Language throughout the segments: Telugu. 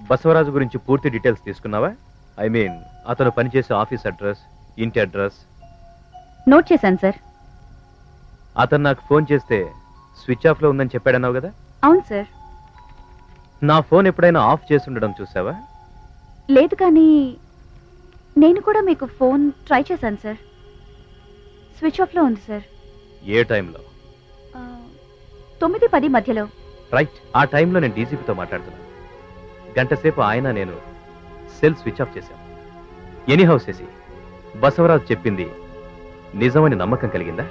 బసవరాజు గురించి పూర్తి డీటెయిల్స్ తీసుకున్నావా? ఐ మీన్ అతను పనిచేసే ఆఫీస్ అడ్రస్, ఇంటి అడ్రస్. నోట్ చేశాను సార్. అతను నాకు ఫోన్ చేస్తే స్విచ్ ఆఫ్ లో ఉందని చెప్పాడన్నావు కదా? అవును సార్. నా ఫోన్ ఎప్పుడైనా ఆఫ్ చేసి ఉండడం చూసావా? లేదు, కానీ నేను కూడా మీకు ఫోన్ ట్రై చేశాను సార్. స్విచ్ ఆఫ్ లో ఉంది సార్. ఏ టైంలో? 9-10 మధ్యలో. రైట్, ఆ టైంలో నేను డీసీపీతో మాట్లాడుతున్నాను. గంట సేపు ఆయన నేను సెల్ స్విచ్ ఆఫ్ చేశాం. ఎనీహౌ శశి, బసవరాజు చెప్పింది నిజమని నమ్మకం కలిగిందా?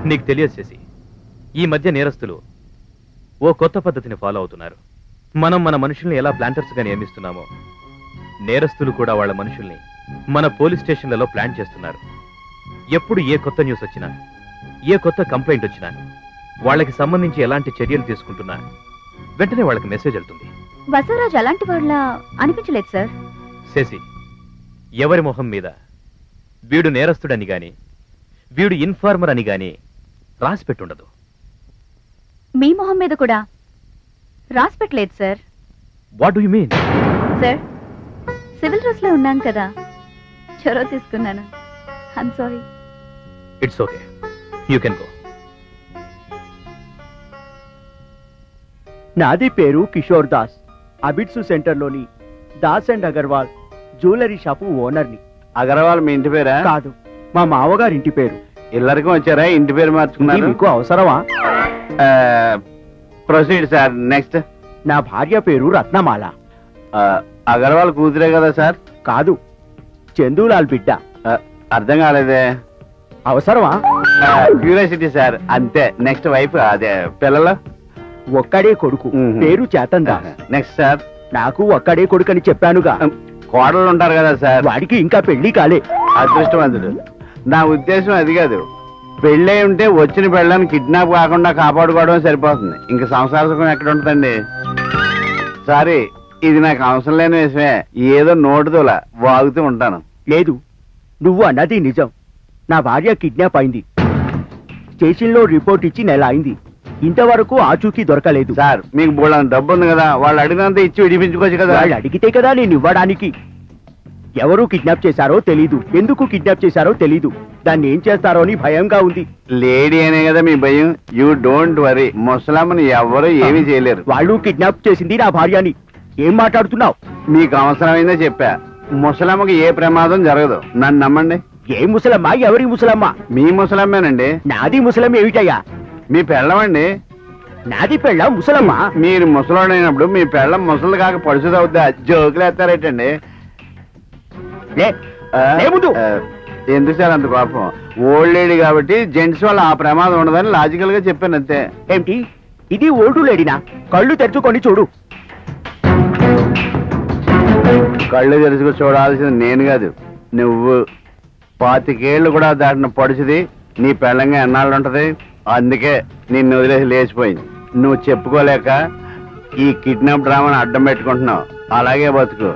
నీకు తెలియదు శశి, ఈ మధ్య నేరస్తులు ఓ కొత్త పద్ధతిని ఫాలో అవుతున్నారు. మనం మన మనుషుల్ని ఎలా ప్లాంటర్స్గా నియమిస్తున్నామో, నేరస్తులు కూడా వాళ్ళ మనుషుల్ని మన పోలీస్ స్టేషన్లలో ప్లాన్ చేస్తున్నారు. ఎప్పుడు ఏ కొత్త న్యూస్ వచ్చినా, ఏ కొత్త కంప్లైంట్ వచ్చినా, వాళ్ళకి సంబంధించి ఎలాంటి చర్యలు తీసుకుంటున్నా వెంటనే వాళ్ళకి మెసేజ్ వెళ్తుంది. బసవరాజు అలాంటి వాళ్ళ అనిపించలేదు సార్. శశి, ఎవరి మొహం మీద వీడు నేరస్తుడని గాని వీడు ఇన్ఫార్మర్ అని గాని రాసి పెట్టుండదు. మీ మొహం మీద కూడా రాసి పెట్టలేదు sir. What do you mean? Sir, civil dress లో ఉన్నాను కదా, చొరవ తీసుకున్నాను. I'm sorry. It's okay, you can go. నాది పేరు కిషోర్ దాస్. అబిడ్సు సెంటర్లోని Das and Agarwal jewellery shop ఓనర్ని. అగర్వాల్ మీ ఇంటి పేరా? కాదు, మా మావగారి ఇంటి పేరు. ఇల్లరికం వచ్చారా? ఇంటి పేరు మార్చుకున్నారు. మీకు అవసరమా? Proceed sir. నెక్స్ట్. నా భార్య పేరు రత్నమాల. అగర్వాల్ కూతురే కదా సార్? కాదు, చందూలాల్ బిడ్డ. అర్థం కాలేదే. అవసరమా? క్యూరియాసిటీ సార్, అంతే. నెక్స్ట్ వైఫ్, అదే పిల్లలు? ఒక్కడే కొడుకు, పేరు చేతన్ దాస్. Next sir. నాకు ఒక్కడే కొడుకు అని చెప్పానుగా. కోడలు ఉంటారు కదా సార్? వాడికి ఇంకా పెళ్లి కాలే. అదృష్టవంతుడు. నా ఉద్దేశం అది కాదు. పెళ్ళై ఉంటే వచ్చిన పెళ్ళని కిడ్నాప్ కాకుండా కాపాడుకోవడం సరిపోతుంది. ఇంక సంసార సుఖం ఎక్కడ ఉంటుందండి? సారీ, ఇది నాకు అవసరం లేని విషయమే. ఏదో నోటుదోలా వాగుతూ ఉంటాను. లేదు, నువ్వు అన్నది నిజం. నా భార్య కిడ్నాప్ అయింది. స్టేషన్లో రిపోర్ట్ ఇచ్చి నెల అయింది. ఇంతవరకు ఆచూకీ దొరకలేదు. సార్, మీకు బోళ్ళని డబ్బు ఉంది కదా, వాళ్ళు అడిగినంత ఇచ్చి విడిపించుకోవచ్చు కదా. వాళ్ళు అడిగితే కదా నేను ఇవ్వడానికి. ఎవరు కిడ్నాప్ చేశారో తెలీదు, ఎందుకు కిడ్నాప్ చేశారో తెలీదు. దాన్ని ఏం చేస్తారో అని భయంగా ఉంది. లేడీ అనే కదా మీ భయం. యూ డోంట్ వరీ, ముసలామని ఎవరు ఏమీ చేయలేరు. వాళ్ళు కిడ్నాప్ చేసింది నా భార్యని. ఏం మాట్లాడుతున్నావు? మీకు అవసరమైందే చెప్పా. ముసలమ్మకి ఏ ప్రమాదం జరగదు, నన్ను నమ్మండి. ఏ ముసలమ్మ? ఎవరి ముసలమ్మ? మీ ముసలమ్మేనండి. నాది ముసలమ్మ ఏమిటయ్యా? మీ పెళ్ళమండి. నాది పెళ్ళం ముసలమ్మ. మీరు ముసలోడైనప్పుడు మీ పెళ్ళం ముసలు కాక పడుచుదవుద్దా? జోకులు ఎత్తారేటండి. ఎందుకు సార్ అంత కోపం? ఓల్డ్ లేడీ కాబట్టి జెంట్స్ వల్ల ఆ ప్రమాదం ఉండదని లాజికల్ గా చెప్పాను అంతే. ఏంటి ఇది? ఓల్డ్ లేడీనా? కళ్ళు తెరుచుకొని చూడు. కళ్ళు తెరుచుకు చూడాల్సింది నేను కాదు, నువ్వు. 25 ఏళ్ళు కూడా దాటిన పడుచుది నీ పెళ్ళంగా ఎన్నాళ్ళు ఉంటది? అందుకే నిన్ను వదిలేసి లేచిపోయింది. నువ్వు చెప్పుకోలేక ఈ కిడ్నాప్ డ్రామాని అడ్డం పెట్టుకుంటున్నావు. అలాగే బతుకు.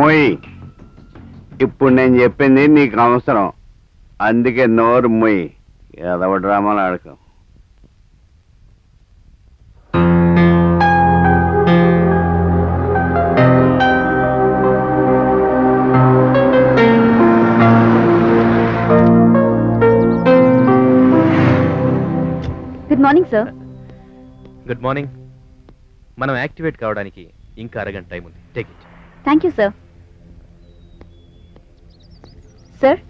మొయ్యి. ఇప్పుడు నేను చెప్పింది నీకు అవసరం, అందుకే నోరు మొయ్యి. ఏదవ డ్రామాలు ఆడకు. Good morning sir. Good morning. మనం యాక్టివేట్ కావడానికి ఇంకా అరగంట టైం ఉంది. Take it. Thank you sir. Sir,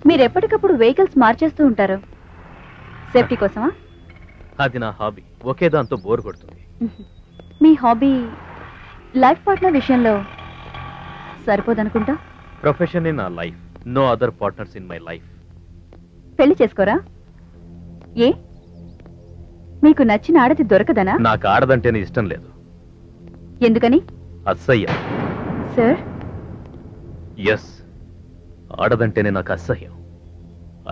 మీరు ఎప్పటికప్పుడు వెహికల్స్ మార్చేస్తూ ఉంటారు, సేఫ్టీ కోసమా? అది నా హాబీ. ఒకే దాంతో బోర్ కొడుతుంది. మీ హాబీ లైఫ్ పార్ట్నర్ విషయంలో సరిపోదనుకుంటా. ప్రొఫెషన్ ఇన్ నా life, no other partners in my life. పెళ్లి చేసుకోరా? ఏ, మీకు నచ్చిన ఆడది దొరకదనా? నాకు ఆడదంటేనే ఇష్టం లేదు. ఎందుకని? అసహ్యం. సార్? ఎస్, ఆడదంటేనే నాకు అసహ్యం.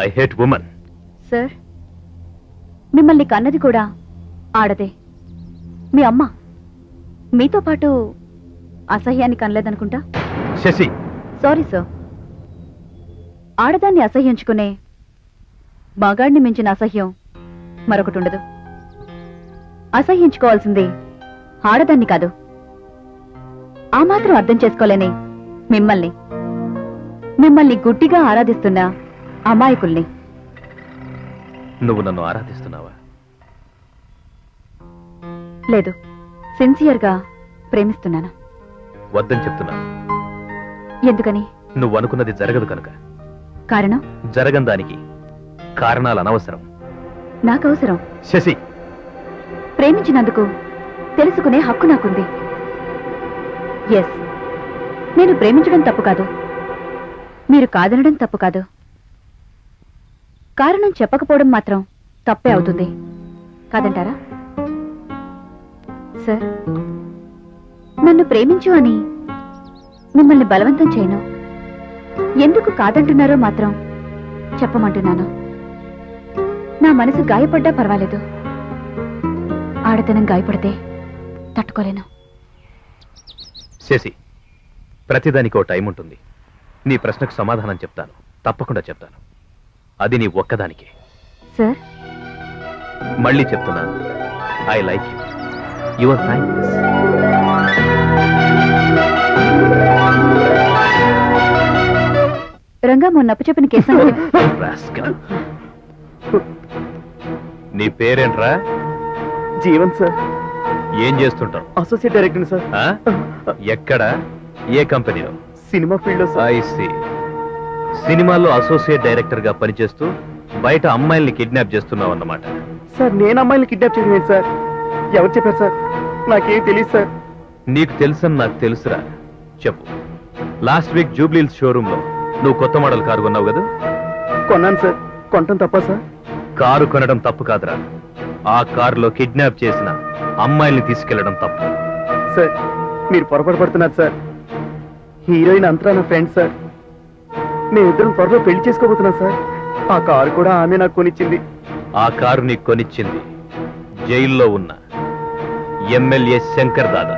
I hate women. సార్, మిమ్మల్ని కన్నది కూడా ఆడదే, మీ అమ్మ. మీతో పాటు అసహ్యాన్ని కనలేదనుకుంటా. Sashi, sorry sir. ఆడదాన్ని అసహ్యించుకునే మగాడిని మించిన అసహ్యం మరొకటి ఉండదు. అసహ్యించుకోవాల్సింది ఆడదాన్ని కాదు, ఆ మాత్రం అర్థం చేసుకోలేని మిమ్మల్ని గుడ్డిగా ఆరాధిస్తున్న అమాయకుల్ని. నువ్వు నన్ను ఆరాధిస్తున్నావా? లేదు, సిన్సియర్గా ప్రేమిస్తున్నాను. వద్దని చెప్తున్నాను. ఎందుకని? నువ్వు అనుకున్నది జరగదు కనుక. కారణం? జరగని దానికి కారణాలు అనవసరం. నాకవసరం. శశి, ప్రేమించినందుకు తెలుసుకునే హక్కు నాకుంది. ఎస్, నేను ప్రేమించడం తప్పు కాదు, మీరు కాదనడం తప్పు కాదు. కారణం చెప్పకపోవడం మాత్రం తప్పే అవుతుంది కాదంటారా? సార్, నన్ను ప్రేమించు అని మిమ్మల్ని బలవంతం చేయను. ఎందుకు కాదంటున్నారో మాత్రం చెప్పమంటున్నాను. నా మనసు గాయపడ్డా పర్వాలేదు, ఆడతనం గాయపడితే తట్టుకోలేను. శశి, ప్రతిదానికి ఓ టైం ఉంటుంది. నీ ప్రశ్నకు సమాధానం చెప్తాను, తప్పకుండా చెప్తాను. అది నీ ఒక్కదానికే. సార్, మళ్ళీ చెప్తున్నాను, I like you. Your frankness. Ranga మొన్నప్పు చెప్పిన కేసు రాస్కల్. నీ పేరేంట్రా? జీవన్ సార్. ఏం చేస్తుంటావు? Associate director sir. ఎక్కడ, ఏ కంపెనీలో? సినిమా ఫీల్డ్ లో సార్. I see. సినిమాలో అసోసియేట్ డైరెక్టర్ గా పనిచేస్తూ బయట అమ్మాయిల్ని కిడ్నాప్ చేస్తున్నావు అన్నమాట. సార్, నేను అమ్మాయిని కిడ్నాప్ చేయలేదు సార్. ఎవరు చెప్పారు సార్? నాకేం తెలియదు సార్. నీకు తెలుసని నాకు తెలుసురా. చెప్పు. లాస్ట్ వీక్ జూబ్లీహిల్స్ షోరూమ్ లో నువ్వు కొత్త మోడల్ కారు కొన్నావు కదా? కొన్నాను సార్. కొనటం తప్ప సార్? కారు కొనడం తప్పు కాదురా, ఆ కారులో కిడ్నాప్ చేసిన అమ్మాయిల్ని తీసుకెళ్లడం తప్పు. సార్, మీరు పొరపాటు పడుతున్నారు సార్. హీరోయిన్ అంతరా నా ఫ్రెండ్ సార్. మేమిద్దరం త్వరలో పెళ్లి చేసుకోబోతున్నాం సార్. ఆ కారు కూడా ఆమె నాకు కొనిచ్చింది. ఆ కారు నీకు కొనిచ్చింది జైల్లో ఉన్న ఎమ్మెల్యే శంకర్ దాదా,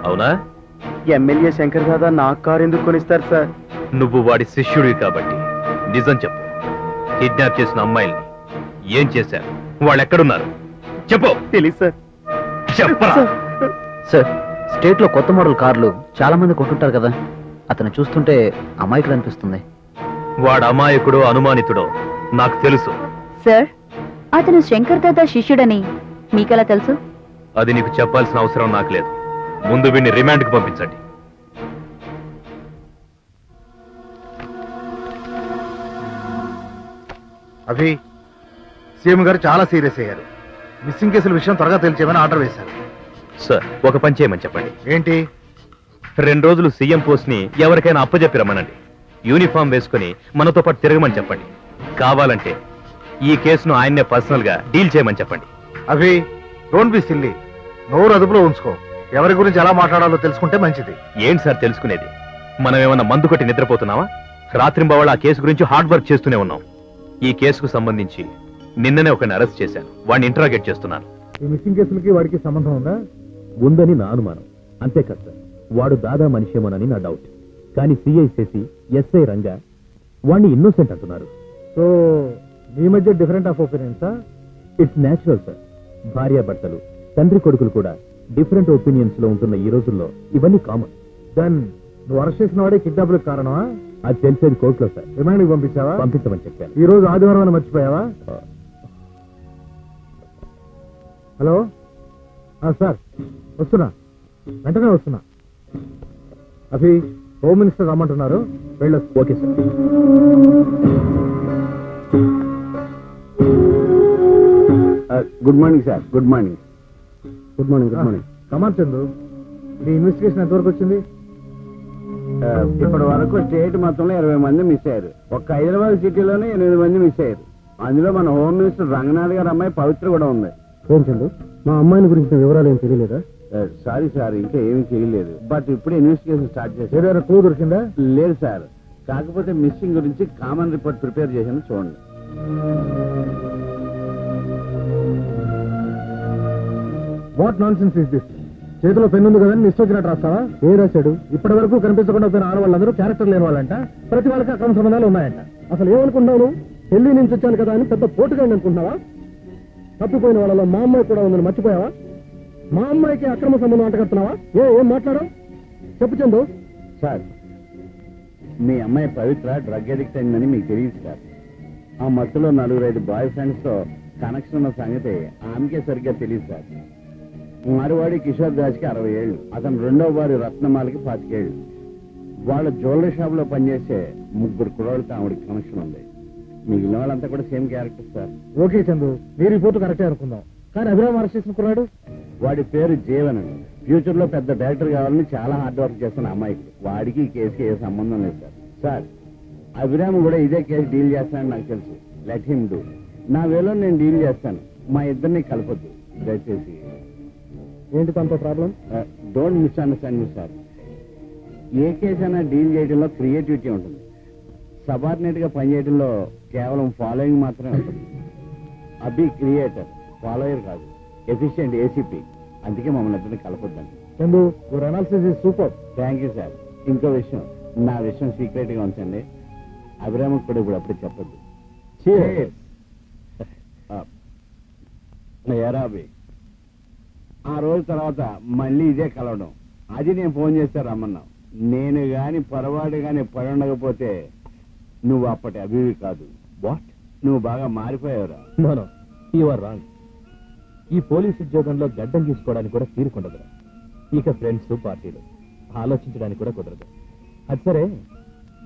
అవునా? ఎమ్మెల్యే శంకర్ దాదా నాకు కారు ఎందుకు కొనిస్తారు సార్? నువ్వు వాడి శిష్యుడివి కాబట్టి నిజం చెప్పు. కిడ్నాప్ చేసిన అమ్మాయిల్ని ఏం చేశారు? వాళ్ళు ఎక్కడున్నారు? చెప్పు. తెలీదు సార్. చెప్పరా. సార్, స్టేట్ లో కొత్త మోడల్ కార్లు చాలా మంది కొంటుంటారు కదా, అతను చూస్తుంటే అమాయకుడు అనిపిస్తుంది. వాడు అమాయకుడో అనుమానితుడో నాకు తెలుసు. సార్, అతను శంకర్ దాదా శిష్యుడని మీకెలా తెలుసు? అది నీకు చెప్పాల్సిన అవసరం నాకు లేదు. ముందు వీడిని రిమాండ్కి పంపించండి. అభి, సీఎం గారు చాలా సీరియస్ అయ్యారు. మిస్సింగ్ కేసుల విషయం త్వరగా తెలిసేమని ఆర్డర్ వేశారు. సార్, ఒక పని చేయమని చెప్పండి. ఏంటి? 2 రోజులు సీఎం పోస్ట్ ని ఎవరికైనా అప్పచెప్పి రమ్మనండి. యూనిఫామ్ వేసుకుని మనతో పాటు తిరగమని చెప్పండి. కావాలంటే ఈ కేసును ఆయన్నే పర్సనల్ గా డీల్ చేయమని చెప్పండి. అభి, డోంట్ బి సిల్లీ. నోరు అదుపులో ఉంచుకో. ఎవరి గురించి ఎలా మాట్లాడాలో తెలుసుకుంటే మంచిది. ఏంటి సార్ తెలుసుకునేది? మనం ఏమన్నా మందు కొట్టి నిద్రపోతున్నావా? రాత్రింబవళ్ళ ఆ కేసు గురించి హార్డ్ వర్క్ చేస్తూనే ఉన్నాం. ఈ కేసుకు సంబంధించి నిన్ననే ఒకరిని అరెస్ట్ చేశాను. వాడిని ఇంట్రాగేట్ చేస్తున్నాను. ఈ మిస్సింగ్ కేసులకి వాడికి సంబంధం ఉందా? ఉందని నా అనుమానం. అంతేకాదు సార్, వాడు దాదా మనిషేమోనని నా డౌట్. కానీ సిఐ శశి, ఎస్ఐ రంగా వాడిని ఇన్నోసెంట్ అంటున్నారు. సో మీ మధ్య డిఫరెంట్ ఆఫ్ ఒపీనియన్సా? It's natural sir. భార్యాభర్తలు, తండ్రి కొడుకులు కూడా డిఫరెంట్ ఒపీనియన్స్ లో ఉంటున్న ఈ రోజుల్లో ఇవన్నీ కామన్. దెన్ నువ్వు అరెస్ట్ చేసిన వాడే కిడ్నాప్లకు కారణమా? అది తెలిసేది కోర్టులో సార్. రిమాండ్కి పంపించావా? పంపించమని చెప్పాను. ఈ రోజు ఆదివారం అని మర్చిపోయావా? హలో సార్, వస్తున్నా, వెంటనే వస్తున్నా. అభి, హోమ్ మినిస్టర్ రమ్మంటున్నారు, వెళ్ళొచ్చు. Okay sir. Good morning sir. Good morning. Good morning. Good morning. Come on Chandu, మీ ఇన్వెస్టిగేషన్ ఎంతవరకు వచ్చింది? ఇప్పటి వరకు స్టేట్ మొత్తంలో 20 మంది మిస్ అయ్యారు. ఒక్క హైదరాబాద్ సిటీలోనే 8 మంది మిస్ అయ్యారు. అందులో మన హోమ్ మినిస్టర్ రంగనాథ్ గారి అమ్మాయి పవిత్ర కూడా ఉంది. ఏం చందు, మా అమ్మాయిని గురించి వివరాలు ఏం తెలియలేదా? సారీ సార్, ఇంకా ఏమీ చేయలేదు. బట్ ఇప్పుడు ఇన్వెస్టిగేషన్ స్టార్ట్ చేశారు. ఏదైనా క్లూ దొరికిందా? లేదు సార్, కాకపోతే మిస్సింగ్ గురించి కామన్ రిపోర్ట్ ప్రిపేర్ చేశాను, చూడండి. What non sense is this? చేతిలో పెన్ను ఉంది కదని నిశ్చయించినట్టు రాస్తావా? ఏ రాశాడు? ఇప్పటి వరకు కనిపించకుండా పోయిన ఆడవాళ్ళందరూ క్యారెక్టర్ లేని వాళ్ళంట. ప్రతి వాళ్ళకి అక్రమ సంబంధాలు ఉన్నాయంట. అసలు ఏమనుకుంటున్నావు? ఢిల్లీ నుంచి వచ్చాను కదా అని పెద్ద పోటుగా అనుకుంటున్నావా? తప్పిపోయిన వాళ్ళలో మా అమ్మాయి కూడా ఉందని మర్చిపోయావా? మా అమ్మాయికి అక్రమ సంబంధం అంటగడుతున్నావా? ఏం మాట్లాడావు? చెప్పు చందు. సార్, మీ అమ్మాయి పవిత్ర డ్రగ్ అడిక్ట్ అయిందని మీకు తెలియదు సార్. ఆ మత్తులో 4-5 బాయ్ ఫ్రెండ్స్ తో కనెక్షన్ ఉన్న సంగతి ఆమెకే సరిగ్గా తెలియదు సార్. మరువాడి కిషోర్ దాస్ కి 60 ఏళ్ళు, అతను రెండవ వారి రత్నమాలకి 25 ఏళ్ళు. వాళ్ళ జ్యువెలరీ షాప్ లో పనిచేసే 3 కుర్రాళ్ళతో ఆవిడకి కనెక్షన్ ఉంది. మిగిలిన వాళ్ళంతా కూడా same character sir. Okay Chandu, మీరు రిపోర్ట్ కరెక్టే అనుకుందాం. కానీ అభిరామ్ అరెస్ట్ చేసిన కుర్రాడు వాడి పేరు జీవన్ అండి. ఫ్యూచర్ లో పెద్ద డైరెక్టర్ కావాలని చాలా హార్డ్ వర్క్ చేస్తున్న అమ్మాయికి. వాడికి ఈ కేసుకి ఏ సంబంధం లేదు సార్. సార్, అభిరామ్ కూడా ఇదే కేసు డీల్ చేస్తానని నాకు తెలుసు. Let him do. నా వేలో నేను డీల్ చేస్తాను. మా ఇద్దరిని కలపొద్దు దయచేసి. ఏంటి తనతో problem? Don't misunderstand me sir. ఏ కేసు అయినా డీల్ చేయడంలో క్రియేటివిటీ ఉంటుంది. సబార్డినేట్ గా పనిచేయడంలో కేవలం ఫాలోయింగ్ మాత్రమే ఉంటుంది. అభి క్రియేటర్, ఫాలోయర్ కాదు. Efficient ACP. అందుకే మమ్మల్ని ఇద్దరిని కలపొద్దండి. Chandu, your analysis is super. Thank you sir. ఇంకో విషయం, నా విషయం సీక్రెట్ గా ఉంచండి. అభిరామకు కూడా ఇప్పుడు అప్పుడు చెప్పొద్దు. ఏరాబి, ఆ రోజు తర్వాత మళ్ళీ ఇదే కలవడం. అది నేను ఫోన్ చేస్తే రమ్మన్నావు. నేను గాని పొరపాటు గాని పడి ఉండకపోతే నువ్వు అప్పటి అభివి కాదు. వాట్? నువ్వు బాగా మారిపోయావురా. No, you are wrong. ఈ పోలీస్ ఉద్యోగంలో గడ్డం తీసుకోవడానికి కూడా తీరుకుండదురా. ఇక ఫ్రెండ్స్, పార్టీలు ఆలోచించడానికి కూడా కుదరదు. అది సరే,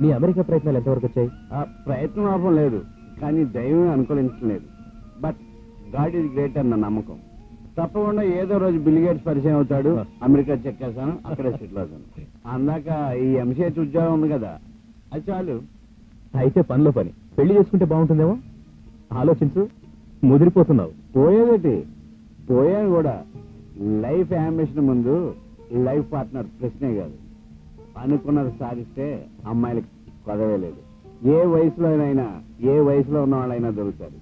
నీ అమెరికా ప్రయత్నాలు ఎంతవరకు వచ్చాయి? ఆ ప్రయత్నం ఆపం లేదు, కానీ దైవం అనుకూలించలేదు. బట్ గాడ్ ఈజ్ గ్రేట్ అన్న నమ్మకం. తప్పకుండా ఏదో రోజు బిల్ గేట్స్ పరిచయం అవుతాడు. అమెరికా చెక్కేసాను, అక్కడే సెటిల్ అవుతాను. అందాక ఈ ఎంసీహెచ్ ఉద్యోగం ఉంది కదా, అది చాలు. అయితే పనిలో పని. పెళ్లి చేసుకుంటే బాగుంటుందేమో. ఆలోచించు, ముదిరిపోతున్నావు. పోయేదేటి? పోయాను కూడా. లైఫ్ అంబిషన్ ముందు లైఫ్ పార్ట్నర్ ప్రశ్నే కాదు. అనుకున్నది సాధిస్తే అమ్మాయిలకి కొదవే లేదు. ఏ వయసులోనైనా, ఏ వయసులో ఉన్న వాళ్ళైనా దొరుకుతారు.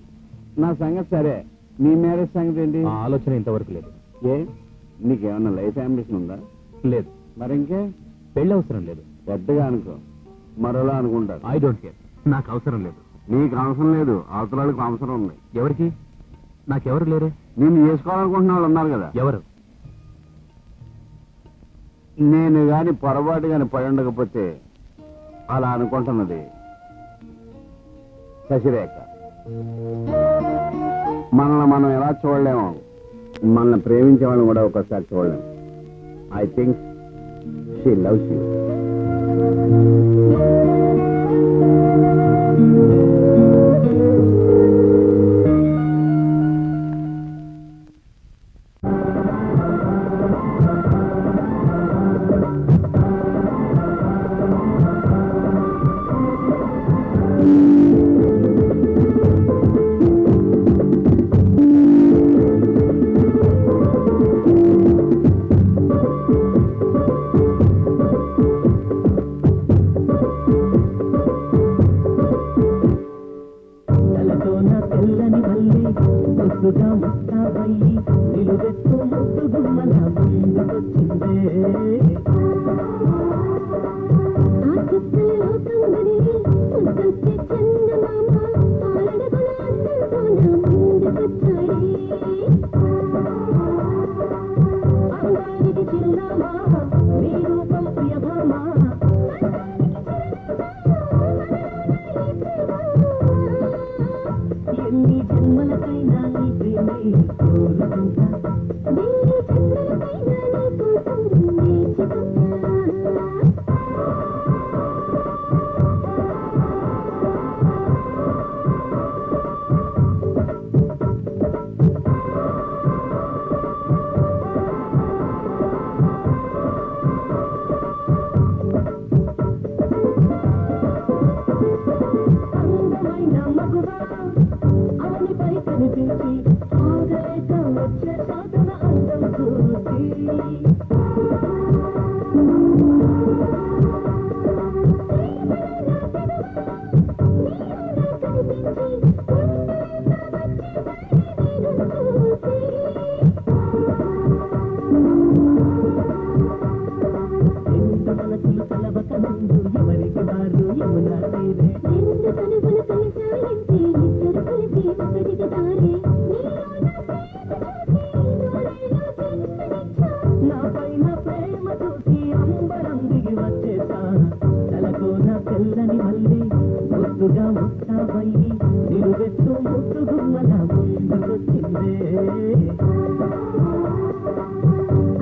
నా సంగతి సరే, నీ మ్యారేజ్ సంగతి ఏంటి? ఆ ఆలోచన ఇంతవరకు లేదు. ఏ, నీకేమన్నా లైఫ్ అంబిషన్ ఉందా? లేదు. మరి ఇంకే? పెళ్లి అవసరం లేదు. పెద్దగా అనుకో, మరోలా అనుకుంటారు. I don't care. నాకు అవసరం లేదు. నీకు అవసరం లేదు, అవసరాలకు అవసరం ఉంది. ఎవరికి? నాకెవరు లేరే. నేను చేసుకోవాలనుకుంటున్న వాళ్ళు ఉన్నారు కదా. ఎవరు? నేను గాని పొరపాటు గాని పడి ఉండకపోతే అలా అనుకుంటున్నది శశిరేఖ. మనల్ని మనం ఎలా చూడలేము, మనల్ని ప్రేమించే వాళ్ళని కూడా ఒకసారి చూడలేము. I think she loves you. గుమ్మల ముందుకొచ్చిందే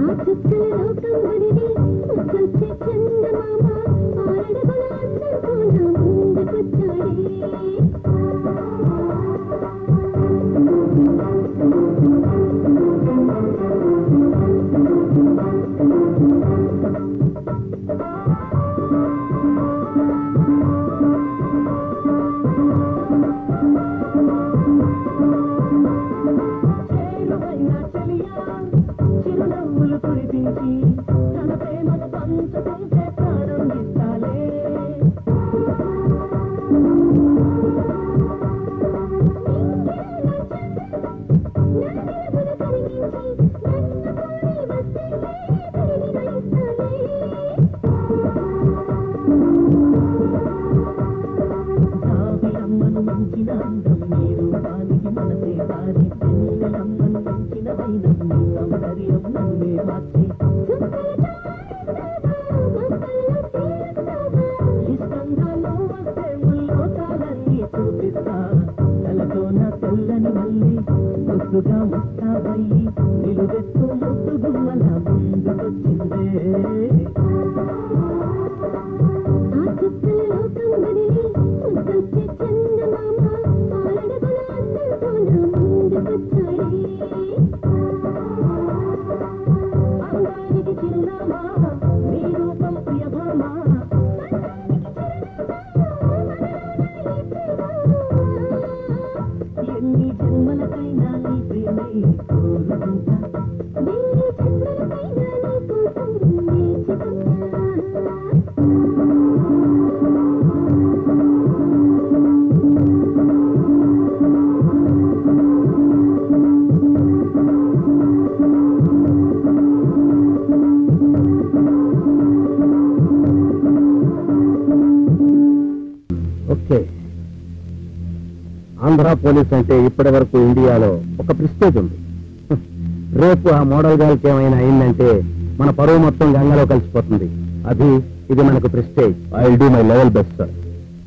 ఆ చుక్కల లోకం వదిలి ముచ్చొచ్చే చందమామ ఆరడుగుల అందంతో నా ముందుకొచ్చాడే చిరునవ్వులు కురిపించి తన ప్రేమను పంచుకుంటే ప్రాణం ఇస్తాలే సావిరమ్మను మించిన అందం నీ రూపానికి మనసే దారి పెన్నెలమ్మను మించిన వైనం నీ సౌందర్యం నన్నే మార్చి ఇష్టంగా నువ్వు వస్తే ముల్లోకాలన్నీ చూపిస్తా తలతో నా తెల్లని మళ్ళీ ముద్దుగా ముస్తాబయ్యి నిలువెత్తు ముద్దు గుమ్మల ముందుకొచ్చిందే ఆ చుక్కల లోకం వదిలి ముద్దొచ్చే చందమామ ఆరడుగుల అందంతో నా ముందుకొచ్చాడే అందానికి చిరునామా నీ రూపం ప్రియభామ ఎన్ని జన్మలకైనా నీ ప్రేమే కోరుకుంటా ఎన్ని జన్మలకైనా నీ కోసం వేచుకుంటా ఓకే ఆంధ్ర పోలీస్ అంటే ఇప్పటి వరకు ఇండియాలో ఒక ప్రిస్టేజ్ ఉంది రేపు ఆ మోడల్ గర్ల్కి ఏమైనా అయిందంటే మన పరువు మొత్తం గంగలో కలిసిపోతుంది. ఇది మనకు prestige. I will do my level best sir.